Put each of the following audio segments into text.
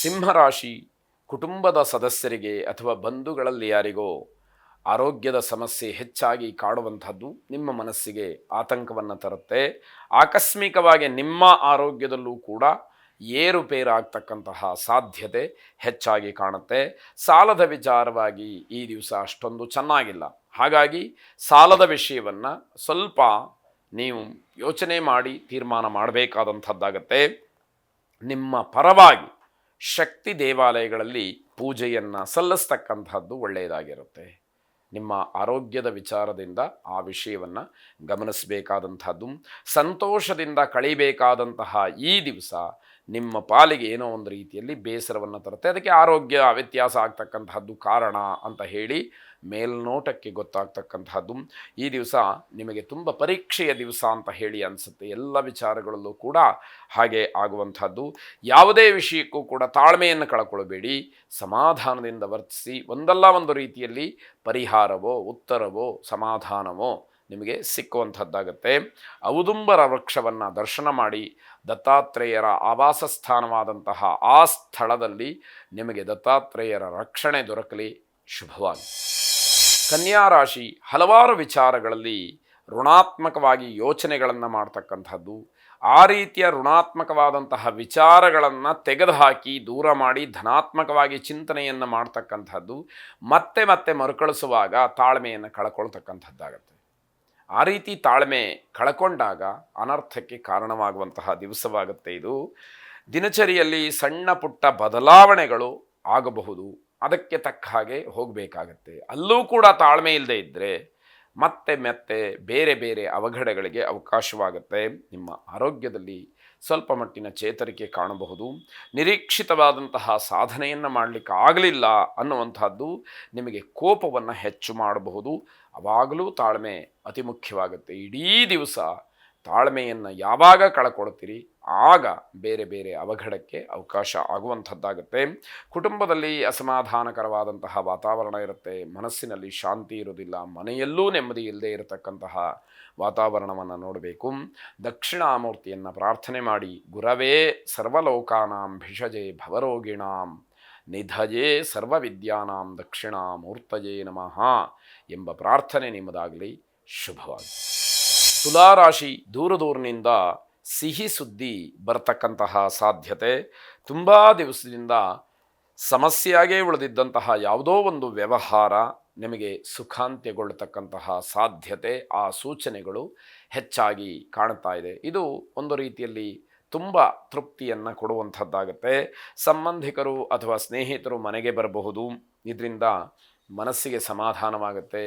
ಸಿಂಹರಾಶಿ ಕುಟುಂಬದ ಸದಸ್ಯರಿಗೆ ಅಥವಾ ಬಂಧುಗಳಲ್ಲಿ ಯಾರಿಗೋ ಆರೋಗ್ಯದ ಸಮಸ್ಯೆ ಹೆಚ್ಚಾಗಿ ಕಾಡುವಂಥದ್ದು ನಿಮ್ಮ ಮನಸ್ಸಿಗೆ ಆತಂಕವನ್ನು ತರುತ್ತೆ. ಆಕಸ್ಮಿಕವಾಗಿ ನಿಮ್ಮ ಆರೋಗ್ಯದಲ್ಲೂ ಕೂಡ ಏರುಪೇರಾಗ್ತಕ್ಕಂತಹ ಸಾಧ್ಯತೆ ಹೆಚ್ಚಾಗಿ ಕಾಣುತ್ತೆ. ಸಾಲದ ವಿಚಾರವಾಗಿ ಈ ದಿವಸ ಅಷ್ಟೊಂದು ಚೆನ್ನಾಗಿಲ್ಲ. ಹಾಗಾಗಿ ಸಾಲದ ವಿಷಯವನ್ನು ಸ್ವಲ್ಪ ನೀವು ಯೋಚನೆ ಮಾಡಿ ತೀರ್ಮಾನ ಮಾಡಬೇಕಾದಂಥದ್ದಾಗತ್ತೆ. ನಿಮ್ಮ ಪರವಾಗಿ ಶಕ್ತಿ ದೇವಾಲಯಗಳಲ್ಲಿ ಪೂಜೆಯನ್ನು ಸಲ್ಲಿಸ್ತಕ್ಕಂಥದ್ದು ಒಳ್ಳೆಯದಾಗಿರುತ್ತೆ. ನಿಮ್ಮ ಆರೋಗ್ಯದ ವಿಚಾರದಿಂದ ಆ ವಿಷಯವನ್ನು ಗಮನಿಸಬೇಕಾದಂಥದ್ದು. ಸಂತೋಷದಿಂದ ಕಳಿಬೇಕಾದಂತಹ ಈ ದಿವಸ ನಿಮ್ಮ ಪಾಲಿಗೆ ಏನೋ ಒಂದು ರೀತಿಯಲ್ಲಿ ಬೇಸರವನ್ನು ತರುತ್ತೆ. ಅದಕ್ಕೆ ಆರೋಗ್ಯ ವ್ಯತ್ಯಾಸ ಆಗ್ತಕ್ಕಂತಹದ್ದು ಕಾರಣ ಅಂತ ಹೇಳಿ ಮೇಲ್ನೋಟಕ್ಕೆ ಗೊತ್ತಾಗ್ತಕ್ಕಂತಹದ್ದು. ಈ ದಿವಸ ನಿಮಗೆ ತುಂಬ ಪರೀಕ್ಷೆಯ ದಿವಸ ಅಂತ ಹೇಳಿ ಅನಿಸುತ್ತೆ. ಎಲ್ಲ ವಿಚಾರಗಳಲ್ಲೂ ಕೂಡ ಹಾಗೆ ಆಗುವಂಥದ್ದು. ಯಾವುದೇ ವಿಷಯಕ್ಕೂ ಕೂಡ ತಾಳ್ಮೆಯನ್ನು ಕಳ್ಕೊಳ್ಬೇಡಿ. ಸಮಾಧಾನದಿಂದ ವರ್ತಿಸಿ. ಒಂದಲ್ಲ ಒಂದು ರೀತಿಯಲ್ಲಿ ಪರಿಹಾರವೋ ಉತ್ತರವೋ ಸಮಾಧಾನವೋ ನಿಮಗೆ ಸಿಕ್ಕುವಂಥದ್ದಾಗತ್ತೆ. ಔದುಂಬರ ವೃಕ್ಷವನ್ನು ದರ್ಶನ ಮಾಡಿ ದತ್ತಾತ್ರೇಯರ ಆವಾಸ ಸ್ಥಾನವಾದಂತಹ ಆ ಸ್ಥಳದಲ್ಲಿ ನಿಮಗೆ ದತ್ತಾತ್ರೇಯರ ರಕ್ಷಣೆ ದೊರಕಲಿ. ಶುಭವಾಗಿ. ಕನ್ಯಾ ರಾಶಿ ಹಲವಾರು ವಿಚಾರಗಳಲ್ಲಿ ಋಣಾತ್ಮಕವಾಗಿ ಯೋಚನೆಗಳನ್ನು ಮಾಡ್ತಕ್ಕಂಥದ್ದು. ಆ ರೀತಿಯ ಋಣಾತ್ಮಕವಾದಂತಹ ವಿಚಾರಗಳನ್ನು ತೆಗೆದುಹಾಕಿ ದೂರ ಮಾಡಿ ಧನಾತ್ಮಕವಾಗಿ ಚಿಂತನೆಯನ್ನು ಮಾಡ್ತಕ್ಕಂಥದ್ದು. ಮತ್ತೆ ಮತ್ತೆ ಮರುಕಳಿಸುವಾಗ ತಾಳ್ಮೆಯನ್ನು ಕಳ್ಕೊಳ್ತಕ್ಕಂಥದ್ದಾಗತ್ತೆ. ಆ ರೀತಿ ತಾಳ್ಮೆ ಕಳ್ಕೊಂಡಾಗ ಅನರ್ಥಕ್ಕೆ ಕಾರಣವಾಗುವಂತಹ ದಿವಸವಾಗುತ್ತೆ ಇದು. ದಿನಚರಿಯಲ್ಲಿ ಸಣ್ಣ ಪುಟ್ಟ ಬದಲಾವಣೆಗಳು ಆಗಬಹುದು. ಅದಕ್ಕೆ ತಕ್ಕ ಹಾಗೆ ಹೋಗಬೇಕಾಗತ್ತೆ. ಅಲ್ಲೂ ಕೂಡ ತಾಳ್ಮೆ ಇಲ್ಲದೆ ಇದ್ದರೆ ಮತ್ತೆ ಮತ್ತೆ ಬೇರೆ ಬೇರೆ ಅವಘಡಗಳಿಗೆ ಅವಕಾಶವಾಗುತ್ತೆ. ನಿಮ್ಮ ಆರೋಗ್ಯದಲ್ಲಿ ಸ್ವಲ್ಪ ಮಟ್ಟಿನ ಚೇತರಿಕೆ ಕಾಣಬಹುದು. ನಿರೀಕ್ಷಿತವಾದಂತಹ ಸಾಧನೆಯನ್ನು ಮಾಡಲಿಕ್ಕೆ ಆಗಲಿಲ್ಲ ಅನ್ನುವಂಥದ್ದು ನಿಮಗೆ ಕೋಪವನ್ನು ಹೆಚ್ಚು ಮಾಡಬಹುದು. ಆವಾಗಲೂ ತಾಳ್ಮೆ ಅತಿ ಮುಖ್ಯವಾಗುತ್ತೆ. ಇಡೀ ದಿವಸ ತಾಳ್ಮೆಯನ್ನು ಯಾವಾಗ ಕಳ್ಕೊಳ್ತೀರಿ ಆಗ ಬೇರೆ ಬೇರೆ ಅವಘಡಕ್ಕೆ ಅವಕಾಶ ಆಗುವಂಥದ್ದಾಗುತ್ತೆ. ಕುಟುಂಬದಲ್ಲಿ ಅಸಮಾಧಾನಕರವಾದಂತಹ ವಾತಾವರಣ ಇರುತ್ತೆ. ಮನಸ್ಸಿನಲ್ಲಿ ಶಾಂತಿ ಇರುವುದಿಲ್ಲ. ಮನೆಯಲ್ಲೂ ನೆಮ್ಮದಿ ಇಲ್ಲದೆ ಇರತಕ್ಕಂತಹ ವಾತಾವರಣವನ್ನು ನೋಡಬೇಕು. ದಕ್ಷಿಣಾಮೂರ್ತಿಯನ್ನು ಪ್ರಾರ್ಥನೆ ಮಾಡಿ ಗುರವೇ ಸರ್ವಲೋಕಾನಾಂ ಭಿಷಜೆ ಭವರೋಗಿಣಾಂ ನಿಧಜೆ ಸರ್ವವಿದ್ಯಾನಾಂ ದಕ್ಷಿಣಾಮೂರ್ತಯೇ ನಮಃ ಎಂಬ ಪ್ರಾರ್ಥನೆ ನಿಮ್ಮದಾಗಲಿ. ಶುಭವಾಗಿ. ತುಲಾರಾಶಿ ದೂರ ದೂರಿನಿಂದ ಸಿಹಿ ಸುದ್ದಿ ಬರತಕ್ಕಂತಹ ಸಾಧ್ಯತೆ. ತುಂಬ ದಿವಸದಿಂದ ಸಮಸ್ಯೆಯಾಗೇ ಉಳಿದಿದ್ದಂತಹ ಯಾವುದೋ ಒಂದು ವ್ಯವಹಾರ ನಿಮಗೆ ಸುಖಾಂತ್ಯಗೊಳ್ಳತಕ್ಕಂತಹ ಸಾಧ್ಯತೆ, ಆ ಸೂಚನೆಗಳು ಹೆಚ್ಚಾಗಿ ಕಾಣ್ತಾ ಇದೆ. ಇದು ಒಂದು ರೀತಿಯಲ್ಲಿ ತುಂಬ ತೃಪ್ತಿಯನ್ನು ಕೊಡುವಂಥದ್ದಾಗತ್ತೆ. ಸಂಬಂಧಿಕರು ಅಥವಾ ಸ್ನೇಹಿತರು ಮನೆಗೆ ಬರಬಹುದು. ಇದರಿಂದ ಮನಸ್ಸಿಗೆ ಸಮಾಧಾನವಾಗುತ್ತೆ.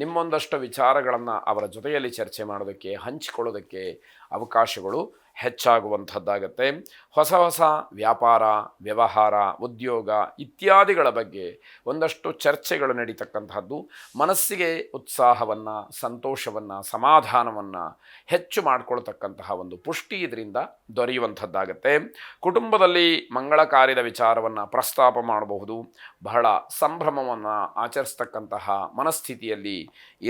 ನಿಮ್ಮೊಂದಷ್ಟು ವಿಚಾರಗಳನ್ನು ಅವರ ಜೊತೆಯಲ್ಲಿ ಚರ್ಚೆ ಮಾಡೋದಕ್ಕೆ ಹಂಚಿಕೊಳ್ಳೋದಕ್ಕೆ ಅವಕಾಶಗಳು ಹೆಚ್ಚಾಗುವಂಥದ್ದಾಗತ್ತೆ. ಹೊಸ ಹೊಸ ವ್ಯಾಪಾರ ವ್ಯವಹಾರ ಉದ್ಯೋಗ ಇತ್ಯಾದಿಗಳ ಬಗ್ಗೆ ಒಂದಷ್ಟು ಚರ್ಚೆಗಳು ನಡೀತಕ್ಕಂಥದ್ದು ಮನಸ್ಸಿಗೆ ಉತ್ಸಾಹವನ್ನು ಸಂತೋಷವನ್ನು ಸಮಾಧಾನವನ್ನು ಹೆಚ್ಚು ಮಾಡಿಕೊಳ್ತಕ್ಕಂತಹ ಒಂದು ಪುಷ್ಟಿ ಇದರಿಂದ ದೊರೆಯುವಂಥದ್ದಾಗತ್ತೆ. ಕುಟುಂಬದಲ್ಲಿ ಮಂಗಳ ಕಾರ್ಯದ ವಿಚಾರವನ್ನು ಪ್ರಸ್ತಾಪ ಮಾಡಬಹುದು. ಬಹಳ ಸಂಭ್ರಮವನ್ನು ಆಚರಿಸ್ತಕ್ಕಂತಹ ಮನಸ್ಥಿತಿಯಲ್ಲಿ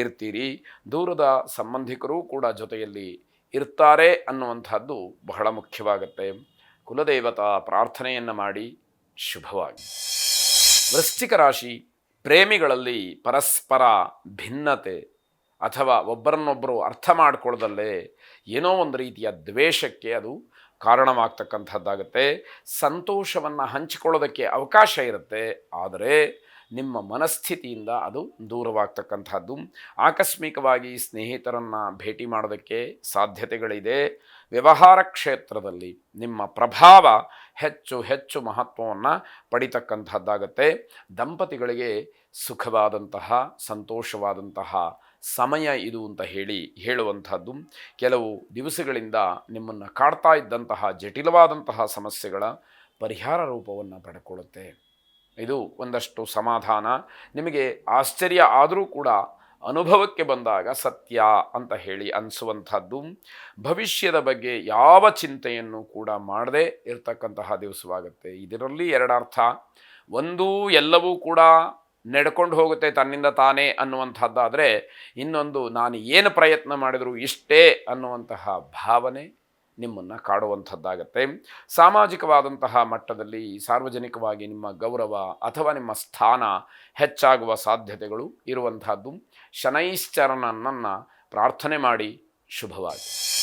ಇರ್ತೀರಿ. ದೂರದ ಸಂಬಂಧಿಕರೂ ಕೂಡ ಜೊತೆಯಲ್ಲಿ ಇರ್ತಾರೆ ಅನ್ನುವಂಥದ್ದು ಬಹಳ ಮುಖ್ಯವಾಗುತ್ತೆ. ಕುಲದೇವತಾ ಪ್ರಾರ್ಥನೆಯನ್ನು ಮಾಡಿ. ಶುಭವಾಗಿ. ವೃಶ್ಚಿಕ ರಾಶಿ ಪ್ರೇಮಿಗಳಲ್ಲಿ ಪರಸ್ಪರ ಭಿನ್ನತೆ ಅಥವಾ ಒಬ್ಬರನ್ನೊಬ್ಬರು ಅರ್ಥ ಮಾಡಿಕೊಳ್ಳದಲ್ಲೇ ಏನೋ ಒಂದು ರೀತಿಯ ದ್ವೇಷಕ್ಕೆ ಅದು ಕಾರಣವಾಗ್ತಕ್ಕಂಥದ್ದಾಗುತ್ತೆ. ಸಂತೋಷವನ್ನು ಹಂಚಿಕೊಳ್ಳೋದಕ್ಕೆ ಅವಕಾಶ ಇರುತ್ತೆ, ಆದರೆ ನಿಮ್ಮ ಮನಸ್ಥಿತಿಯಿಂದ ಅದು ದೂರವಾಗ್ತಕ್ಕಂಥದ್ದು. ಆಕಸ್ಮಿಕವಾಗಿ ಸ್ನೇಹಿತರನ್ನು ಭೇಟಿ ಮಾಡೋದಕ್ಕೆ ಸಾಧ್ಯತೆಗಳಿದೆ. ವ್ಯವಹಾರ ಕ್ಷೇತ್ರದಲ್ಲಿ ನಿಮ್ಮ ಪ್ರಭಾವ ಹೆಚ್ಚು ಹೆಚ್ಚು ಮಹತ್ವವನ್ನು ಪಡಿತಕ್ಕಂಥದ್ದಾಗತ್ತೆ. ದಂಪತಿಗಳಿಗೆ ಸುಖವಾದಂತಹ ಸಂತೋಷವಾದಂತಹ ಸಮಯ ಇದು ಅಂತ ಹೇಳುವಂಥದ್ದು. ಕೆಲವು ದಿವಸಗಳಿಂದ ನಿಮ್ಮನ್ನು ಕಾಡ್ತಾ ಇದ್ದಂತಹ ಜಟಿಲವಾದಂತಹ ಸಮಸ್ಯೆಗಳ ಪರಿಹಾರ ರೂಪವನ್ನು ಪಡ್ಕೊಳ್ಳುತ್ತೆ. ಇದು ಒಂದಷ್ಟು ಸಮಾಧಾನ. ನಿಮಗೆ ಆಶ್ಚರ್ಯ ಆದರೂ ಕೂಡ ಅನುಭವಕ್ಕೆ ಬಂದಾಗ ಸತ್ಯ ಅಂತ ಹೇಳಿ ಅನಿಸುವಂಥದ್ದು. ಭವಿಷ್ಯದ ಬಗ್ಗೆ ಯಾವ ಚಿಂತೆಯನ್ನು ಕೂಡ ಮಾಡದೆ ಇರತಕ್ಕಂತಹ ದಿವಸವಾಗುತ್ತೆ. ಇದರಲ್ಲಿ ಎರಡರ್ಥ. ಒಂದು, ಎಲ್ಲವೂ ಕೂಡ ನಡ್ಕೊಂಡು ಹೋಗುತ್ತೆ ತನ್ನಿಂದ ತಾನೇ ಅನ್ನುವಂಥದ್ದಾದರೆ, ಇನ್ನೊಂದು, ನಾನು ಏನು ಪ್ರಯತ್ನ ಮಾಡಿದರೂ ಇಷ್ಟೇ ಅನ್ನುವಂತಹ ಭಾವನೆ ನಿಮ್ಮನ್ನು ಕಾಡುವಂಥದ್ದಾಗತ್ತೆ. ಸಾಮಾಜಿಕವಾದಂತಹ ಮಟ್ಟದಲ್ಲಿ ಸಾರ್ವಜನಿಕವಾಗಿ ನಿಮ್ಮ ಗೌರವ ಅಥವಾ ನಿಮ್ಮ ಸ್ಥಾನ ಹೆಚ್ಚಾಗುವ ಸಾಧ್ಯತೆಗಳು ಇರುವಂತಹದ್ದು. ಶನೈಶ್ಚರನನ್ನು ಪ್ರಾರ್ಥನೆ ಮಾಡಿ. ಶುಭವಾಗಿ.